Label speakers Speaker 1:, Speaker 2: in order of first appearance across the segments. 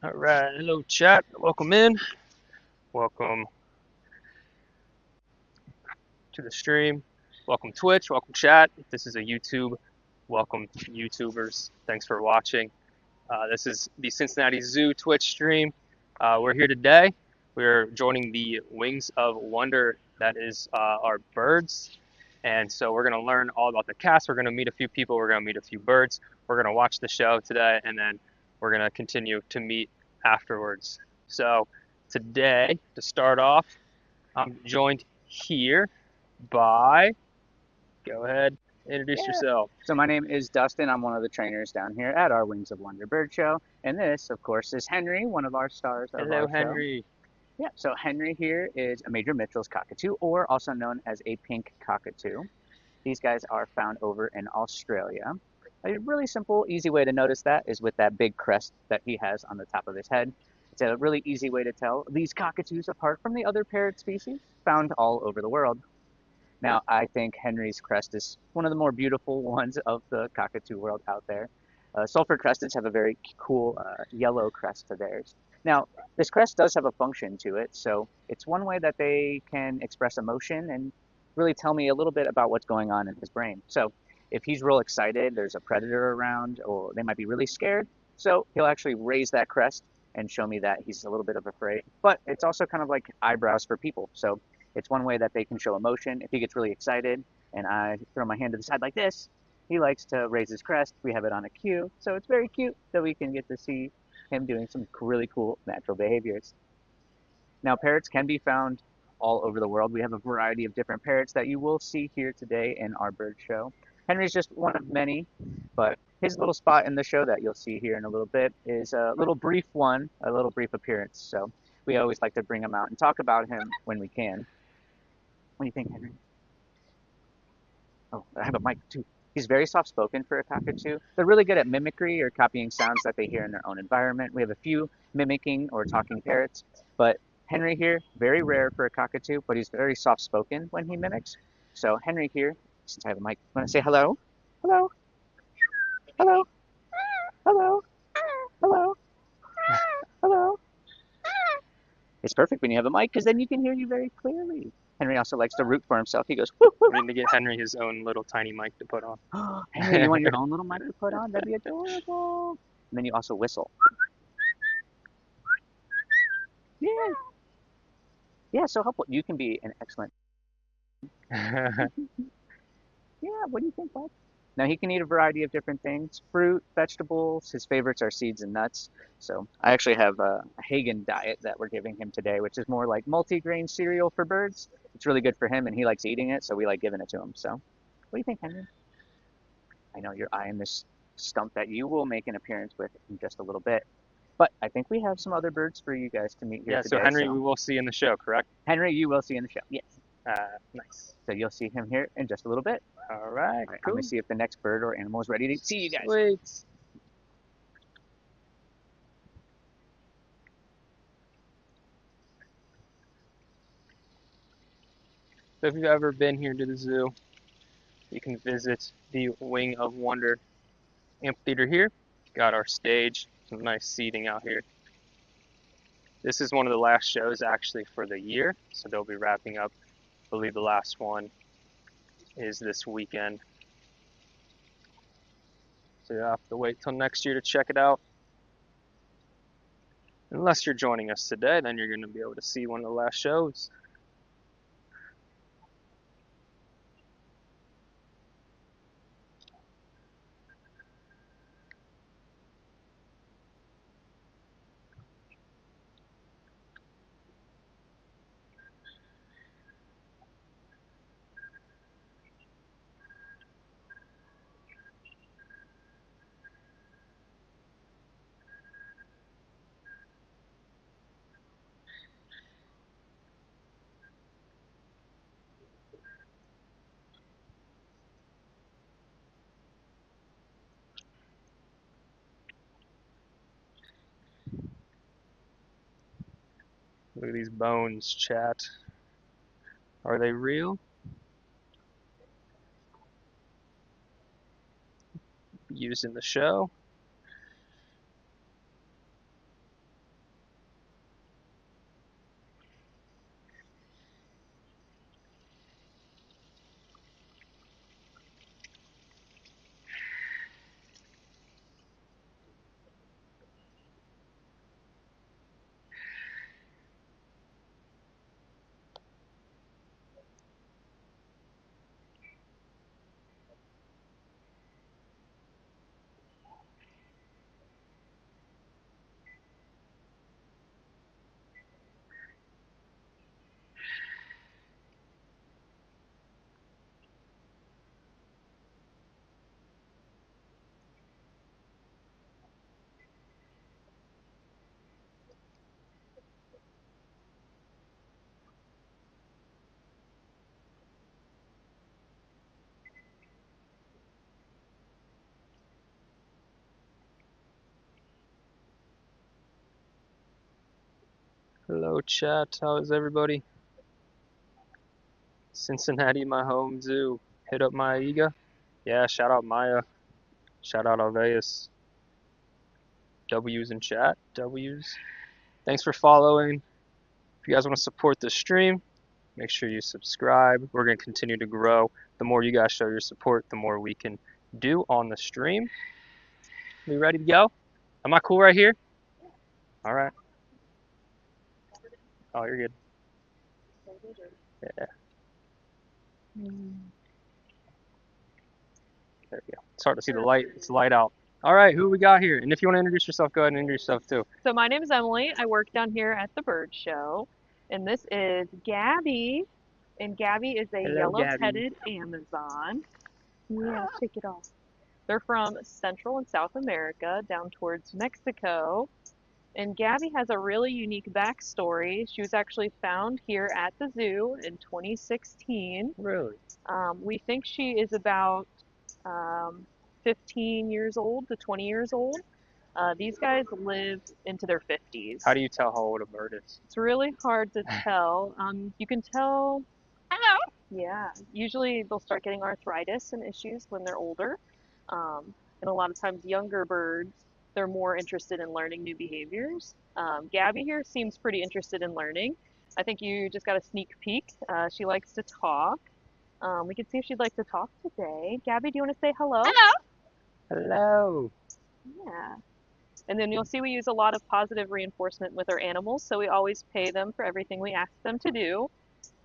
Speaker 1: All right, hello chat. Welcome in. Welcome to the stream. Welcome Twitch. Welcome chat. If this is a YouTube, welcome YouTubers. Thanks for watching. This is the Cincinnati Zoo Twitch stream. We're here today. We're joining the Wings of Wonder. That is our birds. And so we're going to learn all about the cast. We're going to meet a few people. We're going to meet a few birds. We're going to watch the show today, and then we're going to continue to meet afterwards. So today, to start off, I'm joined here by, go ahead, introduce
Speaker 2: Yeah.
Speaker 1: yourself.
Speaker 2: So my name is Dustin. I'm one of the trainers down here at our Wings of Wonder Bird Show. And this, of course, is Henry, one of our stars of
Speaker 1: Hello,
Speaker 2: our show.
Speaker 1: Henry.
Speaker 2: Yeah, so Henry here is a Major Mitchell's cockatoo, or also known as a pink cockatoo. These guys are found over in Australia. A really simple, easy way to notice that is with that big crest that he has on the top of his head. It's a really easy way to tell these cockatoos apart from the other parrot species found all over the world. Now, I think Henry's crest is one of the more beautiful ones of the cockatoo world out there. Sulfur cresteds have a very cool yellow crest to theirs. Now, this crest does have a function to it, so it's one way that they can express emotion and really tell me a little bit about what's going on in his brain. So, if he's real excited, there's a predator around, or they might be really scared, so he'll actually raise that crest and show me that he's a little bit of afraid. But it's also kind of like eyebrows for people. So it's one way that they can show emotion. If he gets really excited and I throw my hand to the side like this, he likes to raise his crest. We have it on a cue. So it's very cute that we can get to see him doing some really cool natural behaviors. Now, parrots can be found all over the world. We have a variety of different parrots that you will see here today in our bird show. Henry's just one of many, but his little spot in the show that you'll see here in a little bit is a little brief one, a little brief appearance. So we always like to bring him out and talk about him when we can. What do you think, Henry? Oh, I have a mic too. He's very soft spoken for a cockatoo. They're really good at mimicry or copying sounds that they hear in their own environment. We have a few mimicking or talking parrots, but Henry here, very rare for a cockatoo, but he's very soft spoken when he mimics. So Henry here, since I have a mic, want to say hello? Hello? Hello? Hello? Hello? Hello? It's perfect when you have a mic because then you can hear you very clearly. Henry also likes to root for himself. He goes, woo, woo.
Speaker 1: We need to get Henry his own little tiny mic to put on.
Speaker 2: Henry, you want your own little mic to put on? That'd be adorable. And then you also whistle. Yeah. Yeah, so helpful. You can be an excellent. Yeah, what do you think, bud? Now he can eat a variety of different things, fruit, vegetables. His favorites are seeds and nuts. So I actually have a Hagen diet that we're giving him today, which is more like multi-grain cereal for birds. It's really good for him, and he likes eating it, so we like giving it to him. So what do you think, Henry? I know you're eyeing this stump that you will make an appearance with in just a little bit. But I think we have some other birds for you guys to meet here
Speaker 1: Yeah, so
Speaker 2: today.
Speaker 1: Henry
Speaker 2: So
Speaker 1: we will see in the show, correct?
Speaker 2: Henry, you will see in the show. Yes.
Speaker 1: Nice.
Speaker 2: So you'll see him here in just a little bit.
Speaker 1: All right,
Speaker 2: All right, I'm
Speaker 1: cool.
Speaker 2: gonna see if the next bird or animal is ready to see you guys.
Speaker 1: Sweet. So if you've ever been here to the zoo, you can visit the Wing of Wonder amphitheater here. Got our stage, some nice seating out here. This is one of the last shows actually for the year, so they'll be wrapping up. I believe the last one is this weekend. So you'll have to wait till next year to check it out. Unless you're joining us today, then you're going to be able to see one of the last shows. Look at these bones, chat. Are they real? Used in the show? Hello, chat. How is everybody? Cincinnati, my home zoo. Hit up Maiga. Yeah, shout out Maya. Shout out Alveus. W's in chat. W's. Thanks for following. If you guys want to support the stream, make sure you subscribe. We're going to continue to grow. The more you guys show your support, the more we can do on the stream. We ready to go? Am I cool right here? All right. Oh, you're good. Yeah, there we go. It's hard to see the light. It's light out. All right, who we got here? And if you want to introduce yourself, go ahead and introduce yourself too.
Speaker 3: So my name is Emily. I work down here at the bird show, and this is Gabby, and Gabby is a
Speaker 1: Hello,
Speaker 3: yellow-headed Amazon. Yeah, shake it off. They're from Central and South America, down towards Mexico. And Gabby has a really unique backstory. She was actually found here at the zoo in 2016.
Speaker 1: Really?
Speaker 3: We think she is about 15 years old to 20 years old. These guys live into their 50s.
Speaker 1: How do you tell how old a bird is?
Speaker 3: It's really hard to tell. You can tell. Hello. Yeah. Usually they'll start getting arthritis and issues when they're older. And a lot of times younger birds, they're more interested in learning new behaviors. Gabby here seems pretty interested in learning. I think you just got a sneak peek. She likes to talk. We can see if she'd like to talk today. Gabby, do you want to say hello?
Speaker 1: Hello. Hello.
Speaker 3: Yeah. And then you'll see we use a lot of positive reinforcement with our animals, so we always pay them for everything we ask them to do.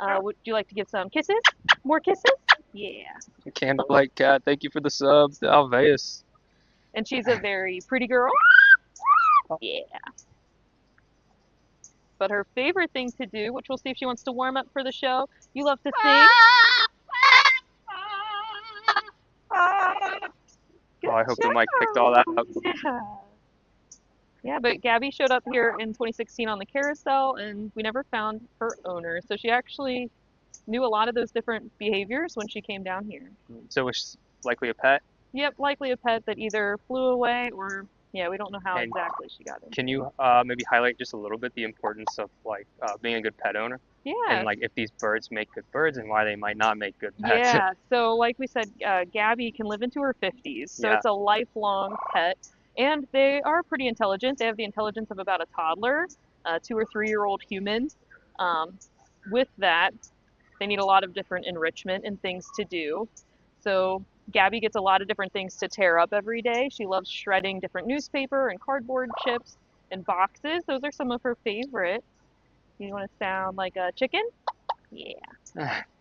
Speaker 3: Would you like to give some kisses? More kisses? Yeah.
Speaker 1: Candlelight cat, thank you for the subs. The Alveus.
Speaker 3: And she's a very pretty girl. Yeah. But her favorite thing to do, which we'll see if she wants to warm up for the show, you love to sing.
Speaker 1: Oh, I hope the mic picked all that up.
Speaker 3: Yeah. Yeah, but Gabby showed up here in 2016 on the carousel, and we never found her owner. So she actually knew a lot of those different behaviors when she came down here.
Speaker 1: So it's likely a pet?
Speaker 3: Yep, likely a pet that either flew away or, yeah, we don't know how
Speaker 1: And
Speaker 3: exactly she got in.
Speaker 1: Can you maybe highlight just a little bit the importance of being a good pet owner?
Speaker 3: Yeah.
Speaker 1: And like if these birds make good birds and why they might not make good pets.
Speaker 3: Yeah, so like we said, Gabby can live into her 50s, so
Speaker 1: Yeah.
Speaker 3: it's a lifelong pet. And they are pretty intelligent. They have the intelligence of about a toddler, 2 or 3-year-old human. With that, they need a lot of different enrichment and things to do. So Gabby gets a lot of different things to tear up every day. She loves shredding different newspaper and cardboard chips and boxes. Those are some of her favorites. You want to sound like a chicken? Yeah.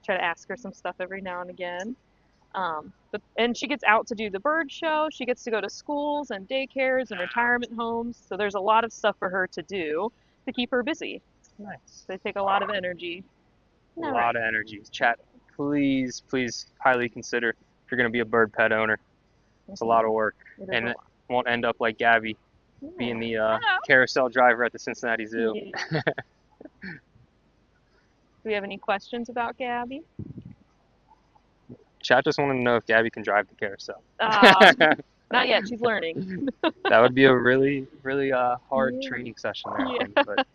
Speaker 3: Try to ask her some stuff every now and again. And she gets out to do the bird show. She gets to go to schools and daycares and retirement homes. So there's a lot of stuff for her to do to keep her busy.
Speaker 1: Nice.
Speaker 3: They take a lot of energy.
Speaker 1: A lot of energy. Chat, please highly consider if you're going to be a bird pet owner. It's a lot of work. And it won't end up like Gabby being the carousel driver at the Cincinnati Zoo.
Speaker 3: Yeah. Do we have any questions about Gabby?
Speaker 1: Chat just wanted to know if Gabby can drive the carousel.
Speaker 3: Not yet. She's learning.
Speaker 1: That would be a really hard training session there, I think. But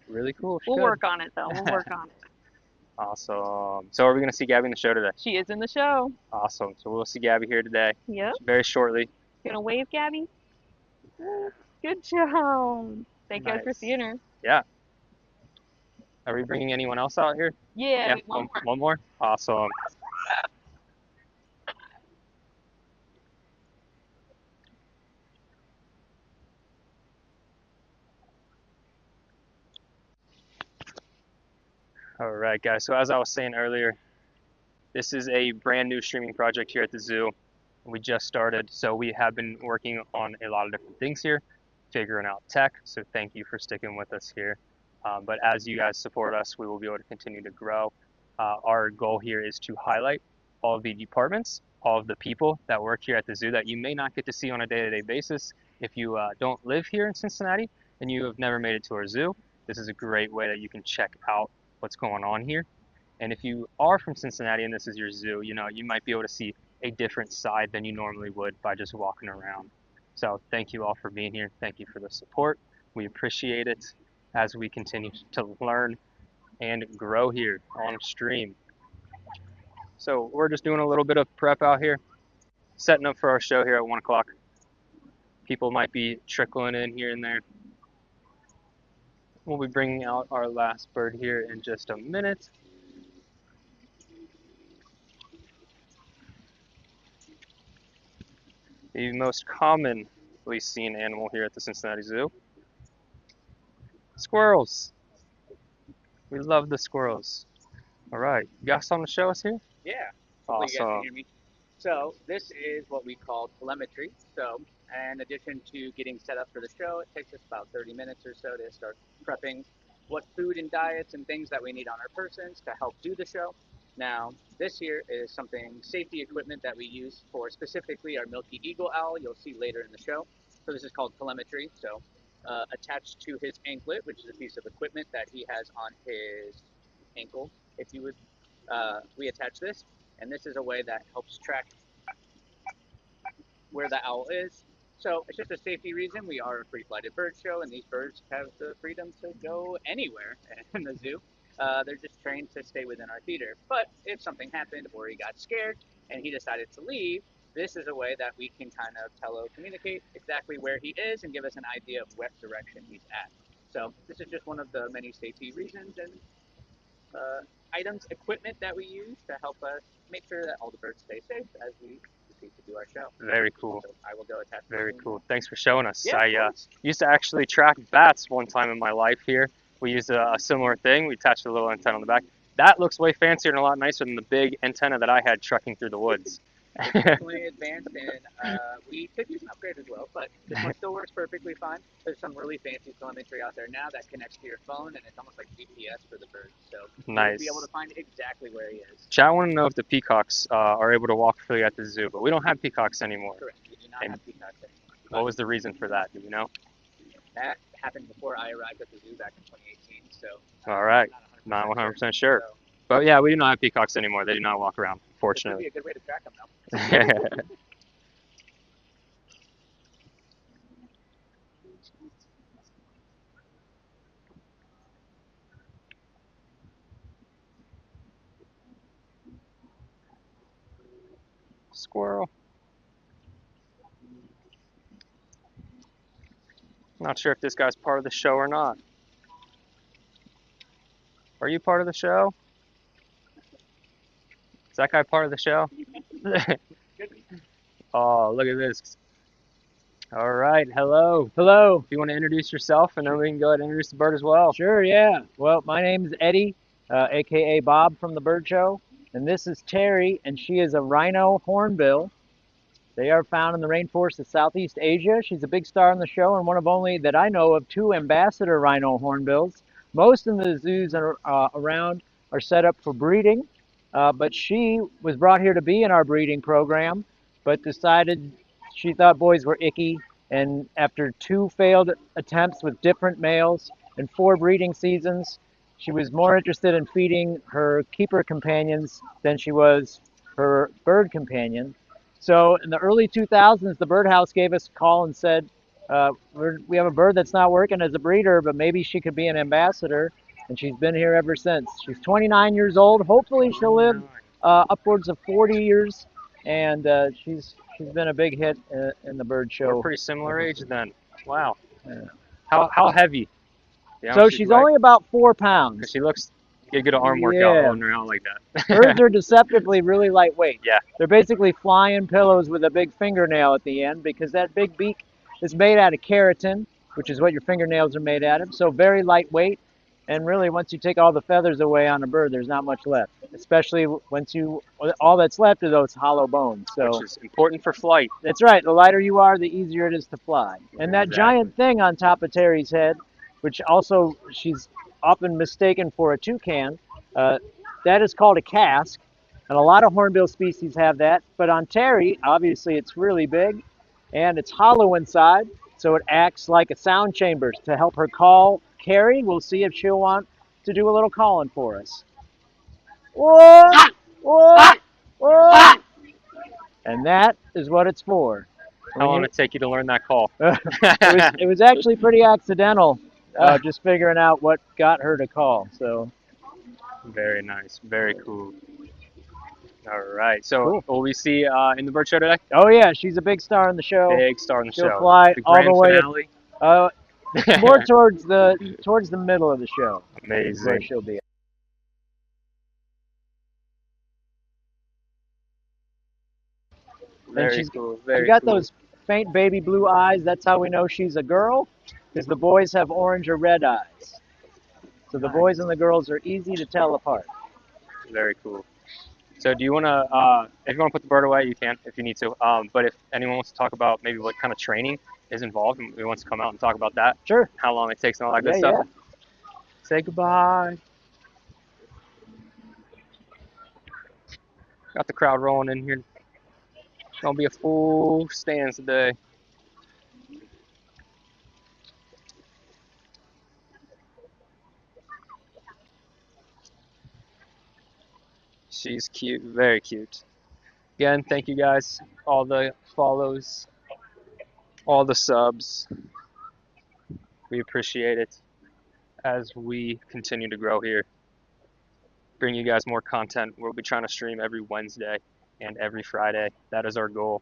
Speaker 1: really cool.
Speaker 3: We'll work on it, though. We'll work on it.
Speaker 1: Awesome. So are we going to see Gabby in the show today?
Speaker 3: She is in the show.
Speaker 1: Awesome. So we'll see Gabby here today.
Speaker 3: Yep.
Speaker 1: Very shortly.
Speaker 3: Gonna wave, Gabby? Good job. Thank you guys for seeing her.
Speaker 1: Yeah. Are we bringing anyone else out here?
Speaker 3: Yeah.
Speaker 1: One more? Awesome. All right, guys. So as I was saying earlier, this is a brand new streaming project here at the zoo. We just started, so we have been working on a lot of different things here, figuring out tech. So thank you for sticking with us here. But as you guys support us, we will be able to continue to grow. Our goal here is to highlight all of the departments, all of the people that work here at the zoo that you may not get to see on a day-to-day basis. If you don't live here in Cincinnati and you have never made it to our zoo, this is a great way that you can check out what's going on here. And if you are from Cincinnati and this is your zoo, you might be able to see a different side than you normally would by just walking around. So thank you all for being here. Thank you for the support. We appreciate it. as we continue to learn and grow here on stream. So we're just doing a little bit of prep out here, setting up for our show here at 1 o'clock. People might be trickling in here and there. We'll be bringing out our last bird here in just a minute. The most commonly seen animal here at the Cincinnati Zoo, squirrels. We love the squirrels. All right, you got something to show us here?
Speaker 2: Yeah. Hopefully you guys
Speaker 1: Awesome.
Speaker 2: can hear me. So this is what we call telemetry. So in addition to getting set up for the show, it takes us about 30 minutes or so to start prepping what food and diets and things that we need on our persons to help do the show. Now, this here is something safety equipment that we use for specifically our Milky Eagle owl. You'll see later in the show. So this is called telemetry. So attached to his anklet, which is a piece of equipment that he has on his ankle, if you would, we attach this, and this is a way that helps track where the owl is. So it's just a safety reason. We are a free-flighted bird show, and these birds have the freedom to go anywhere in the zoo. They're just trained to stay within our theater. But if something happened or he got scared and he decided to leave, this is a way that we can kind of communicate exactly where he is and give us an idea of what direction he's at. So this is just one of the many safety reasons and items, equipment that we use to help us make sure that all the birds stay safe as we proceed to do our show.
Speaker 1: Very cool.
Speaker 2: So I will go attach.
Speaker 1: Very cool. Thanks for showing us.
Speaker 2: Yeah,
Speaker 1: I used to actually track bats one time in my life here. We used a similar thing. We attached a little antenna on the back. That looks way fancier and a lot nicer than the big antenna that I had trekking through the woods.
Speaker 2: It's definitely advanced, and we could use an upgrade as well, but this one still works perfectly fine. There's some really fancy telemetry out there now that connects to your phone, and it's almost like GPS for the birds, so
Speaker 1: Nice.
Speaker 2: you'll be able to find exactly where he is.
Speaker 1: Chat, I want to know if the peacocks are able to walk freely at the zoo, but we don't have peacocks anymore.
Speaker 2: Correct. We do not
Speaker 1: And
Speaker 2: have peacocks anymore.
Speaker 1: What was the reason for that? Do you know?
Speaker 2: That happened before I arrived at the zoo back in 2018, so
Speaker 1: All right.
Speaker 2: I'm
Speaker 1: Not 100% sure.
Speaker 2: So
Speaker 1: But yeah, we do not have peacocks anymore. They do not walk around,
Speaker 2: this would be
Speaker 1: fortunately.
Speaker 2: a good way to track them, though.
Speaker 1: Squirrel. Not sure if this guy's part of the show or not. Are you part of the show? Is that guy part of the show? Oh, look at this. All right, hello.
Speaker 4: Hello.
Speaker 1: If you want to introduce yourself, and then we can go ahead and introduce the bird as well.
Speaker 4: Sure, yeah. Well, my name is Eddie, aka Bob from the Bird Show, and this is Terry, and she is a rhino hornbill. They are found in the rainforest of Southeast Asia. She's a big star in the show and one of only that I know of 2 ambassador rhino hornbills. Most of the zoos around are set up for breeding, but she was brought here to be in our breeding program, but decided she thought boys were icky, and after 2 failed attempts with different males and 4 breeding seasons, she was more interested in feeding her keeper companions than she was her bird companion. So in the early 2000s, the Birdhouse gave us a call and said, we have a bird that's not working as a breeder, but maybe she could be an ambassador, and she's been here ever since. She's 29 years old. Hopefully she'll live upwards of 40 years, and she's been a big hit in the bird show.
Speaker 1: We're pretty similar age then. Wow.
Speaker 4: Yeah.
Speaker 1: How heavy?
Speaker 4: So she's only about 4 pounds.
Speaker 1: Because she looks, get a good arm workout holding her out like that.
Speaker 4: Birds are deceptively really lightweight.
Speaker 1: Yeah.
Speaker 4: They're basically flying pillows with a big fingernail at the end because that big beak is made out of keratin, which is what your fingernails are made out of. So very lightweight. And really, once you take all the feathers away on a bird, there's not much left. Especially all that's left are those hollow bones. So
Speaker 1: Which is important for flight.
Speaker 4: that's right. The lighter you are, the easier it is to fly. And that
Speaker 1: Exactly.
Speaker 4: giant thing on top of Terry's head, which also she's often mistaken for a toucan, that is called a casque. And a lot of hornbill species have that. But on Terry, obviously it's really big and it's hollow inside. So it acts like a sound chamber to help her call Carrie. We'll see if she'll want to do a little calling for us. Whoa! Whoa! Whoa! And that is what it's for.
Speaker 1: How long did it take you to learn that call?
Speaker 4: It was actually pretty accidental. just figuring out what got her to call. So
Speaker 1: Very nice. Very cool. All right. So
Speaker 4: cool.
Speaker 1: will we see in the bird show today?
Speaker 4: Oh yeah, she's a big star in the show.
Speaker 1: Big star in the
Speaker 4: She'll
Speaker 1: show.
Speaker 4: fly
Speaker 1: The
Speaker 4: all the
Speaker 1: grand
Speaker 4: way.
Speaker 1: finale.
Speaker 4: Uh, more towards the middle of the show is where
Speaker 1: Amazing.
Speaker 4: she'll be. And
Speaker 1: Very
Speaker 4: she's
Speaker 1: cool.
Speaker 4: she
Speaker 1: Very
Speaker 4: got
Speaker 1: cool.
Speaker 4: those faint baby blue eyes. That's how we know she's a girl, because the boys have orange or red eyes. So the boys and the girls are easy to tell apart.
Speaker 1: Very cool. So do you want to, if you want to put the bird away, you can if you need to. But if anyone wants to talk about maybe what kind of training is involved and wants to come out and talk about that,
Speaker 4: Sure.
Speaker 1: how long it takes and all that good
Speaker 4: Yeah,
Speaker 1: stuff,
Speaker 4: yeah.
Speaker 1: say goodbye. Got the crowd rolling in here. Gonna be a full stands today. She's cute, very cute. Again, thank you guys, all the follows, all the subs. We appreciate it as we continue to grow here. Bring you guys more content. We'll be trying to stream every Wednesday and every Friday. That is our goal.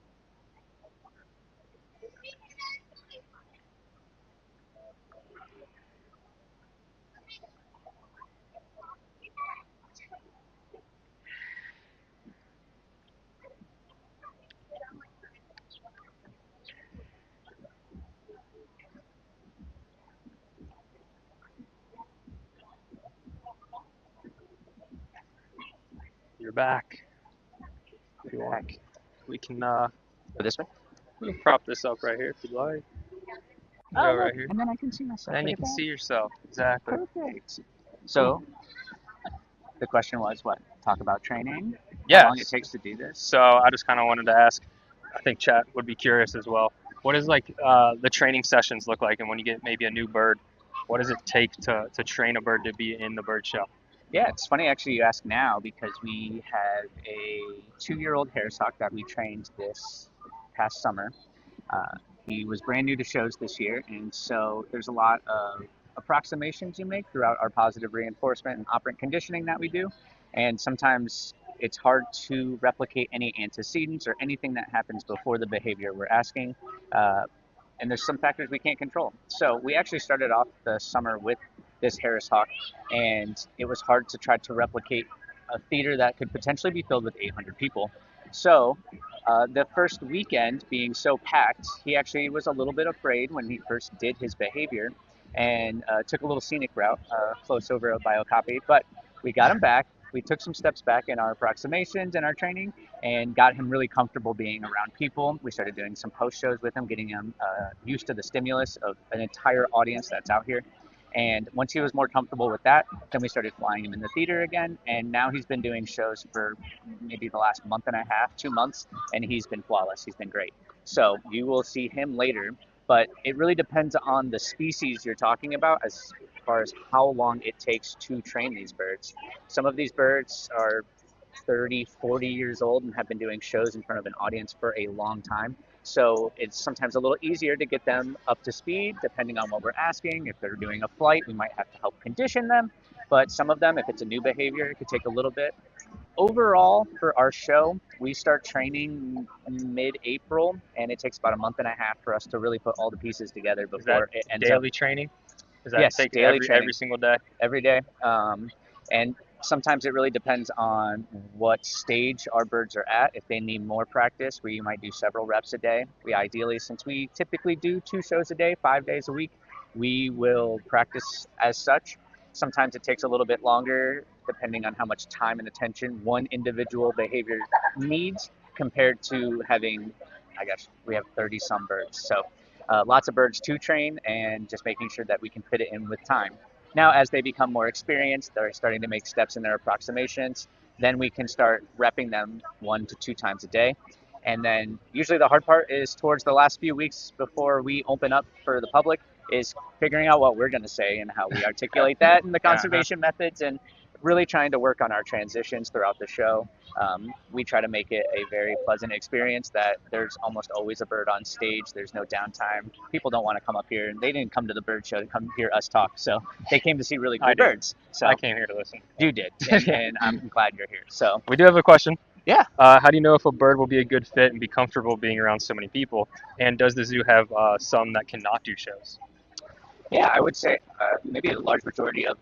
Speaker 1: You're back. If you want, we can
Speaker 2: Go this way.
Speaker 1: we can prop this up right here if you'd like.
Speaker 2: Oh,
Speaker 1: Go
Speaker 2: look,
Speaker 1: right here.
Speaker 2: and then I can see myself.
Speaker 1: And
Speaker 2: Look
Speaker 1: you
Speaker 2: at
Speaker 1: can
Speaker 2: that.
Speaker 1: see yourself. Exactly.
Speaker 2: Perfect. So the question was what? Talk about training? How
Speaker 1: Yeah.
Speaker 2: long it takes to do this?
Speaker 1: So I just kind of wanted to ask. I think chat would be curious as well. What does like the training sessions look like, and when you get maybe a new bird, what does it take to train a bird to be in the bird show?
Speaker 2: Yeah, it's funny actually you ask now because we have a 2-year-old Harris hawk that we trained this past summer. He was brand new to shows this year, and so there's a lot of approximations you make throughout our positive reinforcement and operant conditioning that we do. And sometimes it's hard to replicate any antecedents or anything that happens before the behavior we're asking. And there's some factors we can't control. So we actually started off the summer with this Harris hawk, and it was hard to try to replicate a theater that could potentially be filled with 800 people. So the first weekend being so packed, he actually was a little bit afraid when he first did his behavior and took a little scenic route close over a biocopy. But we got him back. We took some steps back in our approximations and our training and got him really comfortable being around people. We started doing some post shows with him, getting him used to the stimulus of an entire audience that's out here. And once he was more comfortable with that, then we started flying him in the theater again. And now he's been doing shows for maybe the last month and a half, 2 months, and he's been flawless. He's been great. So you will see him later, but it really depends on the species you're talking about as far as how long it takes to train these birds. Some of these birds are 30, 40 years old and have been doing shows in front of an audience for a long time. So it's sometimes a little easier to get them up to speed depending on what we're asking. If they're doing a flight, we might have to help condition them. But some of them, if it's a new behavior, it could take a little bit. Overall, for our show, we start training mid-April, and it takes about a month and a half for us to really put all the pieces together
Speaker 1: Is that
Speaker 2: before it ends up.
Speaker 1: daily training? Does that
Speaker 2: Yes,
Speaker 1: take
Speaker 2: daily training.
Speaker 1: every single day?
Speaker 2: Every day. And sometimes it really depends on what stage our birds are at. If they need more practice, we might do several reps a day. We ideally, since we typically do 2 shows a day, 5 days a week, we will practice as such. Sometimes it takes a little bit longer depending on how much time and attention one individual behavior needs compared to having, I guess, we have 30 some birds. So lots of birds to train and just making sure that we can fit it in with time. Now, as they become more experienced, they're starting to make steps in their approximations, then we can start repping them 1 to 2 times a day. And then usually the hard part is towards the last few weeks before we open up for the public is figuring out what we're going to say and how we articulate that and the conservation methods and really trying to work on our transitions throughout the show. We try to make it a very pleasant experience that there's almost always a bird on stage. There's no downtime. People don't want to come up here, and they didn't come to the bird show to come hear us talk. So they came to see really cool birds. So
Speaker 1: I came here to listen.
Speaker 2: you did, and I'm glad you're here. So
Speaker 1: We do have a question.
Speaker 2: yeah.
Speaker 1: How do you know if a bird will be a good fit and be comfortable being around so many people? And does the zoo have some that cannot do shows?
Speaker 2: Yeah, I would say maybe a large majority of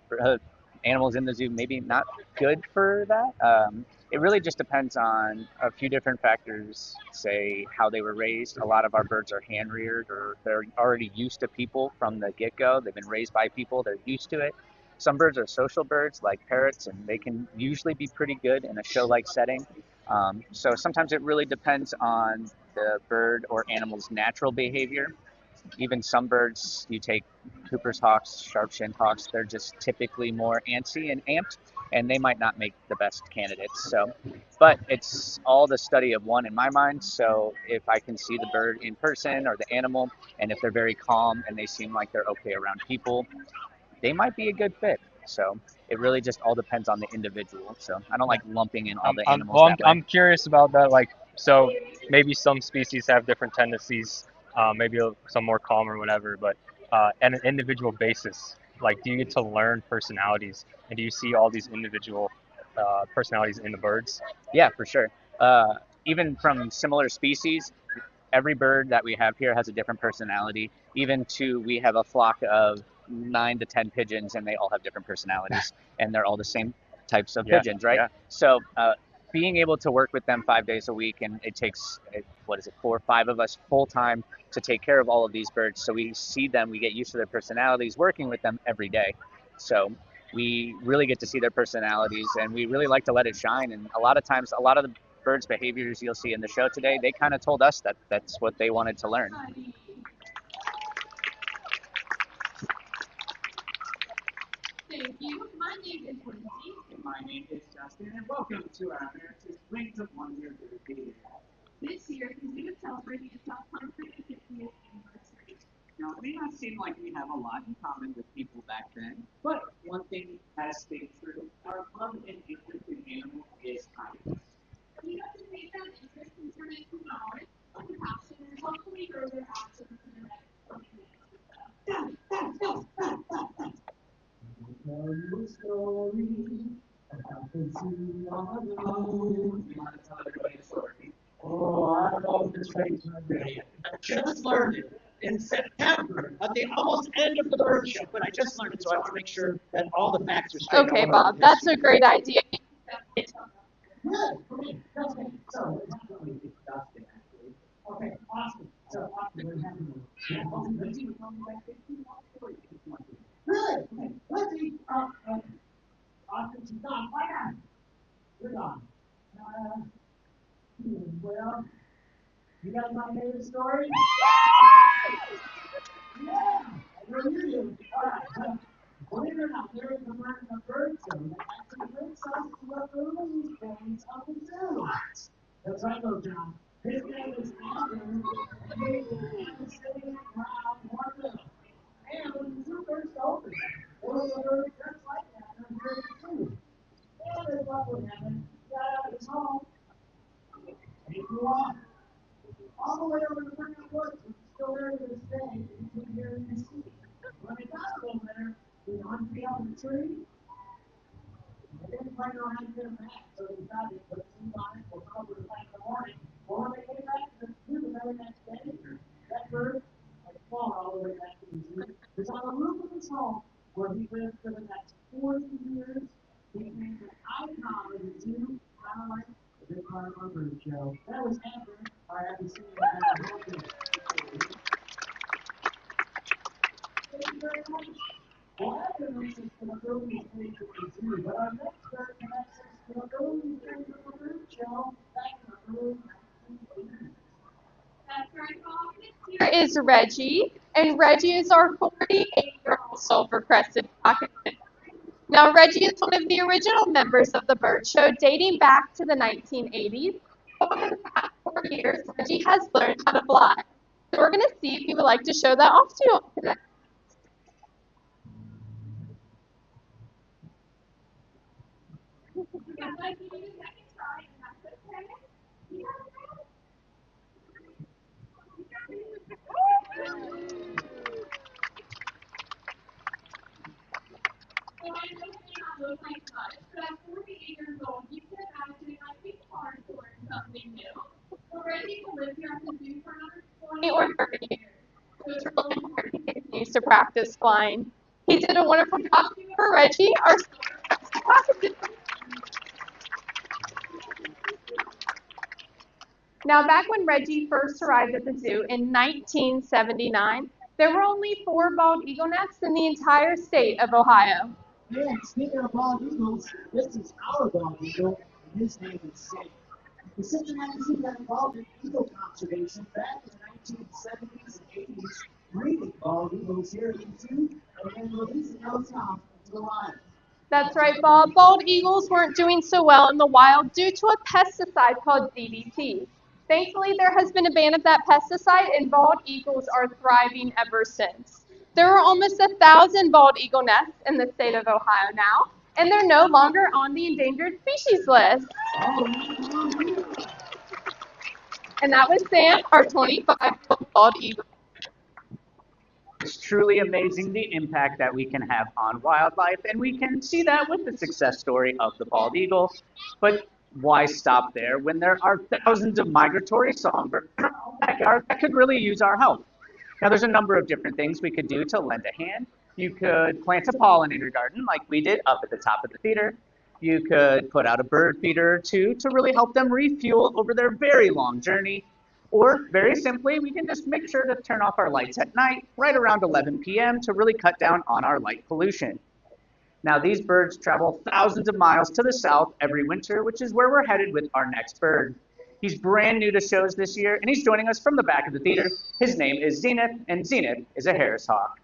Speaker 2: animals in the zoo maybe not good for that. It really just depends on a few different factors, say how they were raised. A lot of our birds are hand reared or they're already used to people from the get go. They've been raised by people, they're used to it. Some birds are social birds like parrots, and they can usually be pretty good in a show like setting. So sometimes it really depends on the bird or animal's natural behavior. Even some birds, you take Cooper's hawks, sharp-shinned hawks, they're just typically more antsy and amped, and they might not make the best candidates. So, but it's all the study of one in my mind. So if I can see the bird in person or the animal, and if they're very calm and they seem like they're okay around people, they might be a good fit. So it really just all depends on the individual. So I don't like lumping in all the animals that way.
Speaker 1: I'm curious about that. Like, so maybe some species have different tendencies, maybe some more calm or whatever, but on an individual basis, like, do you get to learn personalities? And do you see all these individual personalities in the birds?
Speaker 2: Yeah, for sure. Even from similar species, every bird that we have here has a different personality. Even we have a flock of 9 to 10 pigeons, and they all have different personalities, and they're all the same types of pigeons, right?
Speaker 1: Yeah.
Speaker 2: So being able to work with them 5 days a week, and it takes, what is it, 4 or 5 of us full time to take care of all of these birds. So we see them, we get used to their personalities, working with them every day. So we really get to see their personalities, and we really like to let it shine. And a lot of times, a lot of the birds' behaviors you'll see in the show today, they kind of told us that that's what they wanted to learn.
Speaker 5: Thank you. My name is Lindsay.
Speaker 6: And my name is Justin, and welcome to our America's Wings of Wonder Birthday.
Speaker 5: This year, the zoo is celebrating its 150th anniversary.
Speaker 6: Now, it may not seem like we have a lot in common with people back then, but one thing has stayed true. Our love and interest in animals is timeless.
Speaker 5: We hope to make that interest in international knowledge, compassion, and hopefully grow their actions in the next 20 minutes or so.
Speaker 6: Tell you a story about the zoo on the road. You want to tell everybody a story? Oh, I don't know if this race is ready. I just learned it in September at the almost end of the bird show, but I just learned it, so I want to make sure that all the facts are straight.
Speaker 5: Okay, Bob, that's a great idea.
Speaker 6: Good, great, okay, so it's not really disgusting, actually. Okay, awesome. So, we're having a Lindsay was telling me like 15 stories. Really? Okay, Lindsay, Austin, she's gone. Why not? You're gone. Well, you got my favorite story? Yeah, I know you do. All right, believe it or not, there is a bird in the bird show that actually brings us to the early days of the zoo. That's right, though, John. His name is Adam, and he is sitting around Hornbill. And when the zoo first opened, there was a bird just like that in here too. And as luck would have it, he got out of his home, and he flew off. All the way over to Burnham Woods, which is still there to this day, between here and DC. When they got over there, he unpeeled the tree. They didn't quite know how to get him back, so they decided to put some on it, we'll cover it back in the morning. Well, when they came back to the zoo the very next day, that bird had flown all the way back to the zoo. It's on the roof of his home, where he lived for the next 40 years. He became an icon of the zoo, kind of like the Big Car Bird Show. That was Amber, our happy senior. Thank you very much. Well, after this is for the early stage of the zoo, but our next bird connects us to the early stage of the bird show back in the early 1980s.
Speaker 5: That's right, Bob. This year is Reggie, and Reggie is our 48-year-old silver-crested cockatoo. Now, Reggie is one of the original members of the bird show dating back to the 1980s. Over the past 4 years, Reggie has learned how to fly. So we're going to see if he would like to show that off to you today. Or 30 years. So it's really important he continues to practice flying. He did a wonderful job for Reggie, our cockatoo. Now, back when Reggie first arrived at the zoo in 1979, there were only 4 bald eagle nests in the entire state of Ohio.
Speaker 6: Yeah, speaking of bald eagles, this is our bald eagle, and his name is Sid. The Cincinnati Zoo got involved in eagle conservation back in the 1970s and 80s, breeding bald eagles here at the zoo, and then releasing those off into the wild.
Speaker 5: That's right, Bob. Bald eagles weren't doing so well in the wild due to a pesticide called DDT. Thankfully, there has been a ban of that pesticide, and bald eagles are thriving ever since. There are almost 1,000 bald eagle nests in the state of Ohio now, and they're no longer on the endangered species list. And that was Sam, our 25-year-old bald eagle.
Speaker 2: It's truly amazing the impact that we can have on wildlife, and we can see that with the success story of the bald eagle. But why stop there when there are thousands of migratory songbirds that could really use our help? Now, there's a number of different things we could do to lend a hand. You could plant a pollinator garden like we did up at the top of the theater. You could put out a bird feeder or two to really help them refuel over their very long journey. Or very simply, we can just make sure to turn off our lights at night, right around 11 p.m. to really cut down on our light pollution. Now, these birds travel thousands of miles to the south every winter, which is where we're headed with our next bird. He's brand new to shows this year, and he's joining us from the back of the theater. His name is Zenith, and Zenith is a Harris hawk.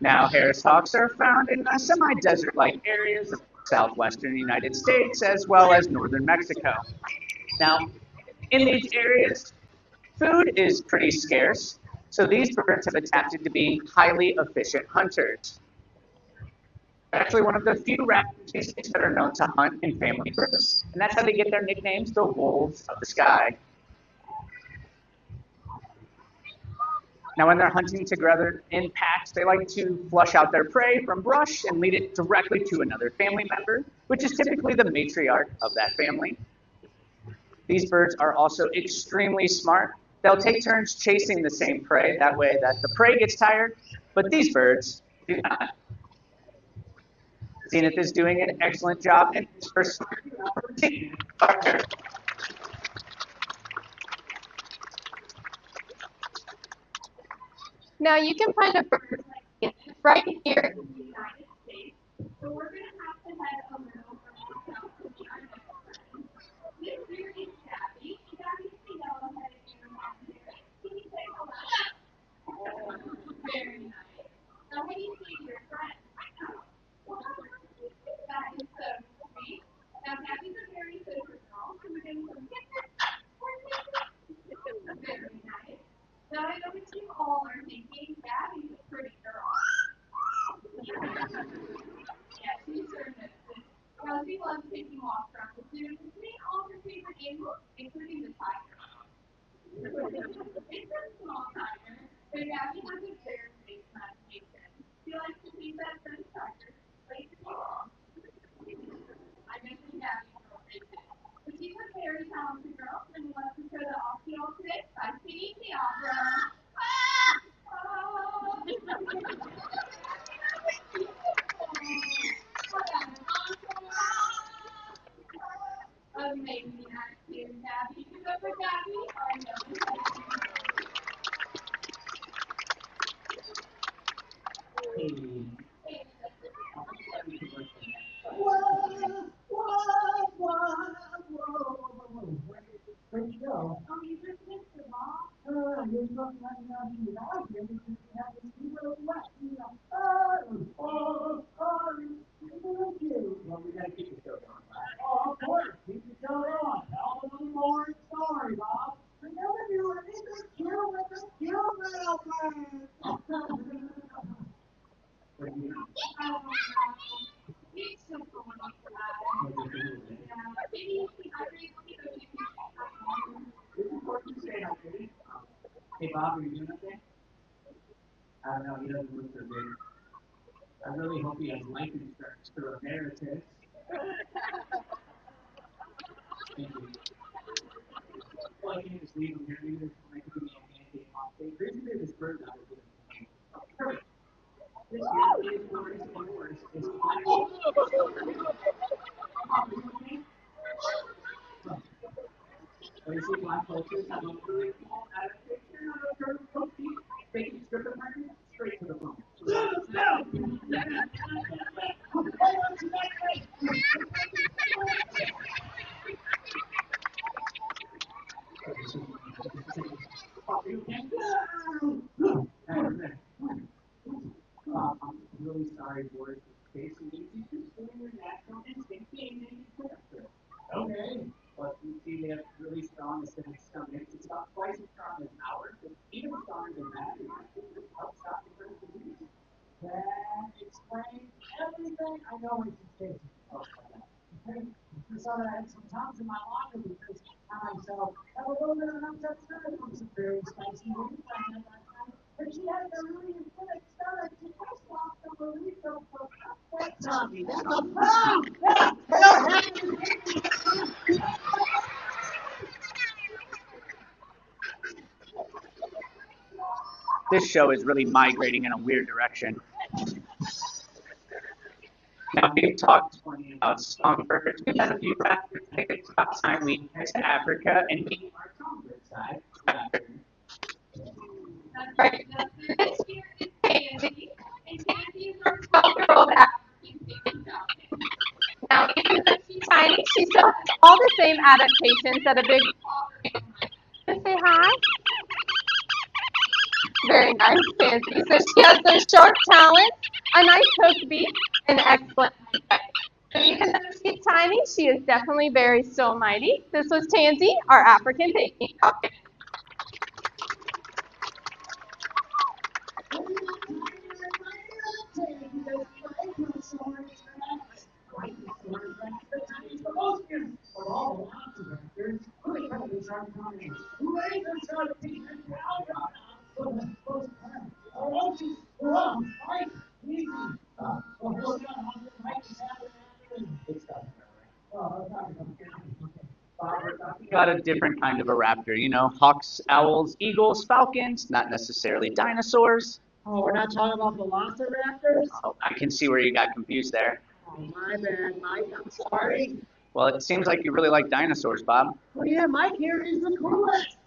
Speaker 2: Now, Harris hawks are found in semi-desert-like areas of southwestern United States as well as northern Mexico. Now, in these areas, food is pretty scarce, so these birds have adapted to being highly efficient hunters. They're actually one of the few raptor species that are known to hunt in family groups, and that's how they get their nicknames, the wolves of the sky. Now, when they're hunting together in packs, they like to flush out their prey from brush and lead it directly to another family member, which is typically the matriarch of that family. These birds are also extremely smart. They'll take turns chasing the same prey, that way that the prey gets tired, but these birds do not. Zenith is doing an excellent job in his first routine.
Speaker 5: Now, you can find a bird like this right here in the United States, but we're going to have to head a little further south to meet our next friend. This here is Gabby. Gabby's the yellow-headed unicorn here. Can you say hello? Very nice. Now, what do you see your friend? That is so sweet. Now, Gabby's a very social girl, so we're going to very nice. Now, I know what you all are thinking. Gabby's a pretty girl. Yeah, she sure knows. Well, she loves taking walks around the zoo and seeing all her favorite animals, including the tiger. It's a small tiger, but Gabby has a very big imagination. She likes to think that those tigers play to belong. I mentioned Gabby's girl vision. But she's a very talented girl, and we want to show that off to y'all today by singing the opera. Amazing acting, Gabby. You go for Gabby. I know.
Speaker 6: Where'd you go?
Speaker 5: Oh, you just missed the ball.
Speaker 6: You're supposed to let me know you like him because you have this little wet. Well, we gotta keep the show going. Oh, of course. Keep the show on. Tell them a little more story, Bob. Remember, you were in the
Speaker 2: Hey Bob, are you doing okay? I don't know, he doesn't look so good. I really hope he has life insurance through Ameritas. Thank you. Well, I can't just leave him here. Maybe there's something I could give me a pancake off. There's this bird that was with him. Perfect. This year is worse and worse. Is black. But you see, black cultures have a really cool adaptation of a turtle protein. They can strip it straight to the bone. I'm really sorry, Boris. Basically, you just doing your natural instinct being okay. But you see, they have really strong acidic stomachs. It's about twice as strong as ours, but even stronger than that. It helps stop the current disease. That explains everything I know in Cincinnati. Okay? So I had some times in my life because I myself have a little bit of an upset stomach from some very spicy wings I had that time. But she had a really acidic stomach. She just lost a burrito for that Tommy. That's a This show is really migrating in a weird direction. Now, we've talked plenty about songbirds. We've had a few raptors. I think it's about time we head to Africa and meet our songbird side raptor.
Speaker 5: Right. This here is Tansy, and Tansy is our 12-year-old African female falcon. Now, even though she's tiny, she still has all the same adaptations that a big falcon would. Say hi. Very nice, Tansy. So she has those short talons, a nice hooked beak, and excellent eyesight. So even though she's tiny, she is definitely very still mighty. This was Tansy, our African baby falcon.
Speaker 2: Got a different kind of a raptor, you know, hawks, owls, eagles, falcons, not necessarily dinosaurs.
Speaker 6: Oh, we're not talking about velociraptors?
Speaker 2: Oh, I can see where you got confused there.
Speaker 6: Oh, my bad, Mike. I'm sorry.
Speaker 2: Well, it seems like you really like dinosaurs, Bob.
Speaker 6: Oh, yeah, Mike here is the coolest.